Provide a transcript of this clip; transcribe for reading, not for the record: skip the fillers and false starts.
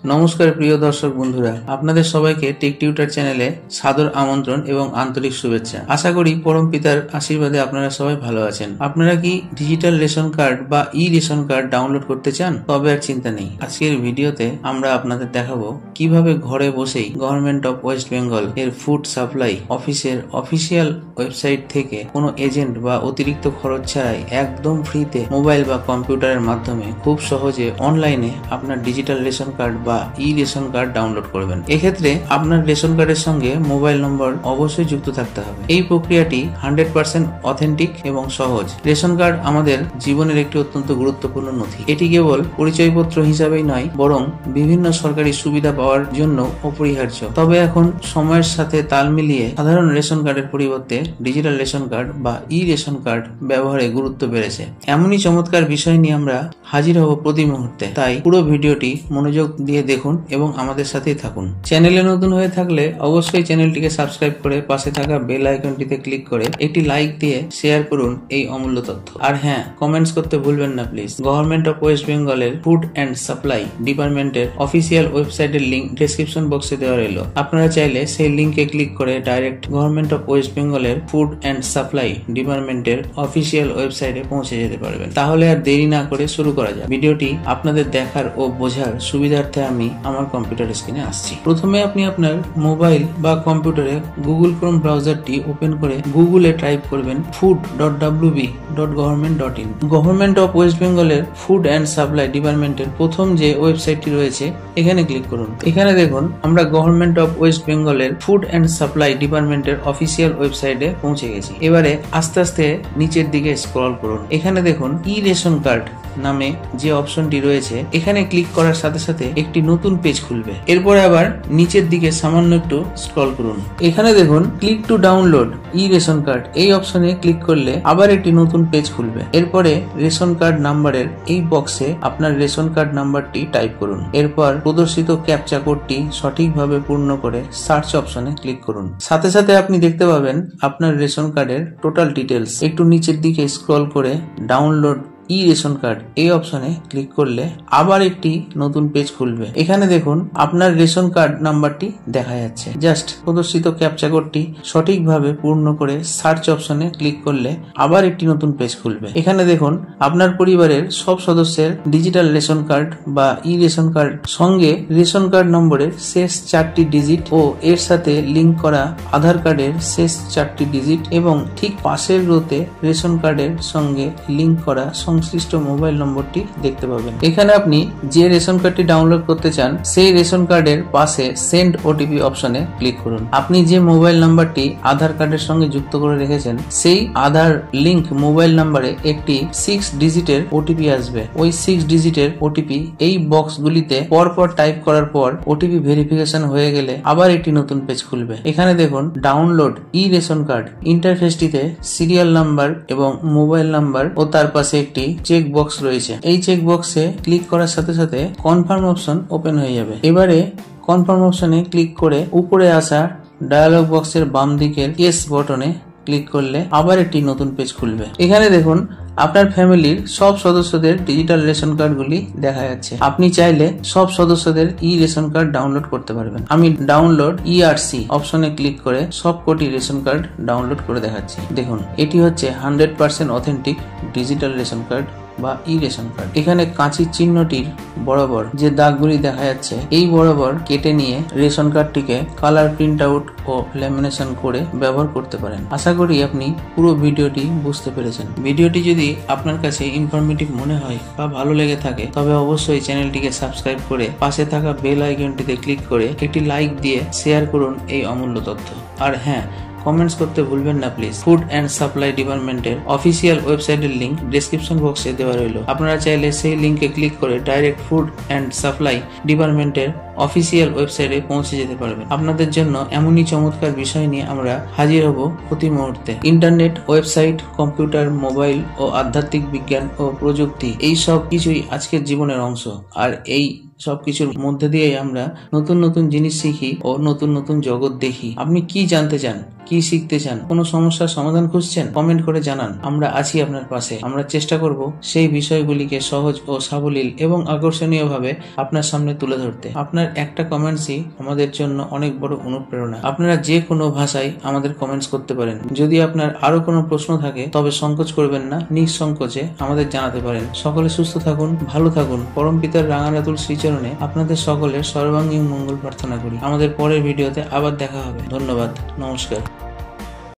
নমস্কার প্রিয় দর্শক বন্ধুরা, আপনাদের সবাইকে টেক টিউটার চ্যানেলে সাদর আমন্ত্রণ এবং আন্তরিক শুভেচ্ছা। আশা করি পরম পিতার আশীর্বাদে আপনারা সবাই ভালো আছেন। আপনারা কি ডিজিটাল রেশন কার্ড বা ই রেশন কার্ড ডাউনলোড করতে চান? তবে আর চিন্তা নেই। আজকের ভিডিওতে আমরা আপনাদের দেখাবো কিভাবে ঘরে বসেই গভর্নমেন্ট অফ ওয়েস্ট বেঙ্গল এর ফুড সাপ্লাই অফিসের অফিসিয়াল ওয়েবসাইট থেকে কোনো এজেন্ট বা অতিরিক্ত খরচ ছাড়াই একদম ফ্রিতে মোবাইল বা কম্পিউটারের মাধ্যমে খুব সহজে অনলাইনে আপনার ডিজিটাল রেশন কার্ড বা ই রেশন কার্ড ডাউনলোড করবেন। এক্ষেত্রে আপনার রেশন কার্ডের সঙ্গে মোবাইল নম্বর অবশ্যই যুক্ত থাকতে হবে। এই প্রক্রিয়াটি 100% অথেন্টিক এবং সহজ। রেশন কার্ড আমাদের জীবনের একটি অত্যন্ত গুরুত্বপূর্ণ নথি। এটি কেবল পরিচয়পত্র হিসাবেই নয়, বরং বিভিন্ন সরকারি সুবিধা পাওয়ার জন্য অপরিহার্য। তবে এখন সময়ের সাথে তাল মিলিয়ে সাধারণ রেশন কার্ডের পরিবর্তে ডিজিটাল রেশন কার্ড বা ই রেশন কার্ড ব্যবহারে গুরুত্ব বেড়েছে। এমনই চমৎকার বিষয় নিয়ে আমরা হাজির হব প্রতি মুহূর্তে। তাই পুরো ভিডিওটি মনোযোগ দিয়ে দেখুন এবং আমাদের সাথেই থাকুন। চ্যানেলে নতুন হয়ে থাকলে অবশ্যই চ্যানেলটিকে সাবস্ক্রাইব করে পাশে থাকা বেল আইকনটিতে ক্লিক করে একটি লাইক দিয়ে শেয়ার করুন এই অমূল্য তথ্য। আর হ্যাঁ, কমেন্টস করতে ভুলবেন না প্লিজ। গভর্নমেন্ট অফ ওয়েস্ট বেঙ্গলের ফুড অ্যান্ড সাপ্লাই ডিপার্টমেন্টের অফিসিয়াল ওয়েবসাইটের লিংক ডেসক্রিপশন বক্সে দেওয়া রইল। আপনারা চাইলে সেই লিংকে ক্লিক করে ডাইরেক্ট গভর্নমেন্ট অফ ওয়েস্ট বেঙ্গলের ফুড অ্যান্ড সাপ্লাই ডিপার্টমেন্টের অফিসিয়াল ওয়েবসাইটে পৌঁছে যেতে পারবেন। তাহলে আর দেরি না করে শুরু করা যাক। ভিডিওটি আপনাদের দেখার ও বোঝার সুবিধার্থে আমি আমার কম্পিউটার স্ক্রিনে আসছি। প্রথমে আপনি আপনার মোবাইল বা কম্পিউটারে গুগল ক্রোম ব্রাউজারটি ওপেন করে গুগলে টাইপ করবেন food.wb.government.in। গভর্নমেন্ট অফ ওয়েস্ট বেঙ্গলের ফুড অ্যান্ড সাপ্লাই ডিপার্টমেন্টের প্রথম যে ওয়েবসাইটটি রয়েছে এখানে ক্লিক করুন। এখানে দেখুন আমরা গভর্নমেন্ট অফ ওয়েস্ট বেঙ্গলের ফুড অ্যান্ড সাপ্লাই ডিপার্টমেন্টের অফিসিয়াল ওয়েবসাইটে পৌঁছে গেছি। এবারে আস্তে আস্তে নিচের দিকে স্ক্রল করুন। এখানে দেখুন ই রেশন কার্ড নামে যে অপশনটি রয়েছে এখানে ক্লিক করার সাথে সাথে একটি নতুন পেজ খুলবে। এরপরে আবার নিচের দিকে সামান্য একটু স্ক্রল করুন। এখানে দেখুন click to download e ration card এই অপশনে ক্লিক করলে আবার একটি নতুন পেজ খুলবে। এরপরে রেশন কার্ড নাম্বারের এই বক্সে আপনার রেশন কার্ড নাম্বারটি টাইপ করুন। এরপর প্রদর্শিত ক্যাপচা কোডটি সঠিকভাবে পূর্ণ করে সার্চ অপশনে ক্লিক করুন। সাথে সাথে আপনি দেখতে পাবেন আপনার রেশন কার্ডের টোটাল ডিটেলস। একটু নিচের দিকে স্ক্রল করে ডাউনলোড ই রেশন কার্ড এই অপশনে ক্লিক করলে আবার একটি নতুন পেজ খুলবে। এখানে দেখুন আপনার রেশন কার্ড নাম্বারটি দেখা যাচ্ছে। জাস্ট প্রদর্শিত ক্যাপচা কোডটি সঠিকভাবে পূর্ণ করে সার্চ অপশনে ক্লিক করলে আবার একটি নতুন পেজ খুলবে। এখানে দেখুন আপনার পরিবারের সব সদস্যের ডিজিটাল রেশন কার্ড বা ই রেশন কার্ড সঙ্গে রেশন কার্ড নম্বরের শেষ 4টি ডিজিট ও এর সাথে লিংক করা আধার কার্ডের শেষ 4টি ডিজিট এবং ঠিক পাশের রোতে রেশন কার্ডের সঙ্গে লিংক করা সংশ্লিষ্ট মোবাইল নম্বরটি দেখতে পাবেন। এখানে আপনি যে রেশন কার্ডটি ডাউনলোড করতে চান সেই রেশন কার্ডের পাশে সেন্ড ওটিপি অপশনে ক্লিক করুন। আপনি যে মোবাইল নাম্বারটি আধার কার্ডের সঙ্গে যুক্ত করে রেখেছেন সেই আধার লিংক মোবাইল নাম্বারে একটি 6 ডিজিটের ওটিপি আসবে। ওই 6 ডিজিটের ওটিপি এই বক্সগুলিতে পরপর টাইপ করার পর ওটিপি ভেরিফিকেশন হয়ে গেলে আবার একটি নতুন পেজ খুলবে। এখানে দেখুন ডাউনলোড ই রেশন কার্ড ইন্টারফেসটিতে সিরিয়াল নাম্বার এবং মোবাইল নাম্বার ও তার পাশে একটি চেক বক্স রয়েছে। এই চেক বক্সে ক্লিক করার সাথে সাথে কনফার্ম অপশন ওপেন হয়ে যাবে। এবারে কনফার্ম অপশনে ক্লিক করে উপরে আসা ডায়ালগ বক্সের বাম দিকের ইয়েস বটনে ক্লিক করলে আবার একটি নতুন পেজ খুলবে। এখানে দেখুন আপনার ফ্যামিলির সব সদস্যদের ডিজিটাল রেশন কার্ডগুলি দেখা যাচ্ছে। আপনি চাইলে সব সদস্যদের ই রেশন কার্ড ডাউনলোড করতে পারবেন। আমি ডাউনলোড ইআরসি অপশনে ক্লিক করে সবকটি রেশন কার্ড ডাউনলোড করে দেখাচ্ছি। দেখুন এটি হচ্ছে 100% অথেন্টিক ডিজিটাল রেশন কার্ড বা ই রেশন কার্ড। এখানে কাঁচির চিহ্নটির বরাবর যে দাগগুলি দেখা যাচ্ছে এই বরাবর কেটে নিয়ে রেশন কার্ডটিকে কালার প্রিন্ট আউট ও ল্যামিনেশন করে ব্যবহার করতে পারেন। আশা করি আপনি পুরো ভিডিওটি বুঝতে পেরেছেন। ভিডিওটি যদি আপনার কাছে ইনফরমেটিভ মনে হয় বা ভালো লেগে থাকে তবে অবশ্যই চ্যানেলটিকে সাবস্ক্রাইব করে পাশে থাকা বেল আইকনটিতে ক্লিক করে একটি লাইক দিয়ে শেয়ার করুন এই অমূল্য তথ্য। আর হ্যাঁ, কমেন্টস করতে ভুলবেন না প্লিজ। ফুড অ্যান্ড সাপ্লাই ডিপার্টমেন্টের অফিসিয়াল ওয়েবসাইটের লিংক ডেসক্রিপশন বক্সে দেওয়া রইল। আপনারা চাইলে সেই লিংকে ক্লিক করে ডাইরেক্ট ফুড অ্যান্ড সাপ্লাই ডিপার্টমেন্টের অফিসিয়াল ওয়েবসাইটে পৌঁছে যেতে পারবেন। আপনাদের জন্য এমনই চমৎকার বিষয় নিয়ে আমরা হাজির হব প্রতি মুহূর্তে। ইন্টারনেট, ওয়েবসাইট, কম্পিউটার, মোবাইল ও আধ্যাত্মিক বিজ্ঞান ও প্রযুক্তি এই সব কিছুই আজকের জীবনের অংশ। আর এই সবকিছুর মধ্যে দিয়েই আমরা নতুন নতুন জিনিস শিখি ও নতুন নতুন জগৎ দেখি। আপনি কি জানতে চান, কি শিখতে চান, কোনো সমস্যার সমাধান খুঁজছেন, কমেন্ট করে জানান। আমরা আছি আপনার পাশে। আমরা চেষ্টা করব সেই বিষয়গুলিকে সহজ ও সাবলীল এবং আকর্ষণীয় ভাবে আপনার সামনে তুলে ধরতে। আপনার একটা কমেন্টসই আমাদের জন্য অনেক বড় অনুপ্রেরণা। আপনারা যে কোনো ভাষায় আমাদের কমেন্টস করতে পারেন। যদি আপনার আরো কোনো প্রশ্ন থাকে তবে সংকোচ করবেন না, নিঃসংকোচে আমাদের জানাতে পারেন। সকলে সুস্থ থাকুন, ভালো থাকুন। পরম পিতার রাঙারাতুল শ্রীচরণে আপনাদের সকলের সর্বাঙ্গীন মঙ্গল প্রার্থনা করি। আমাদের পরের ভিডিওতে আবার দেখা হবে। ধন্যবাদ, নমস্কার।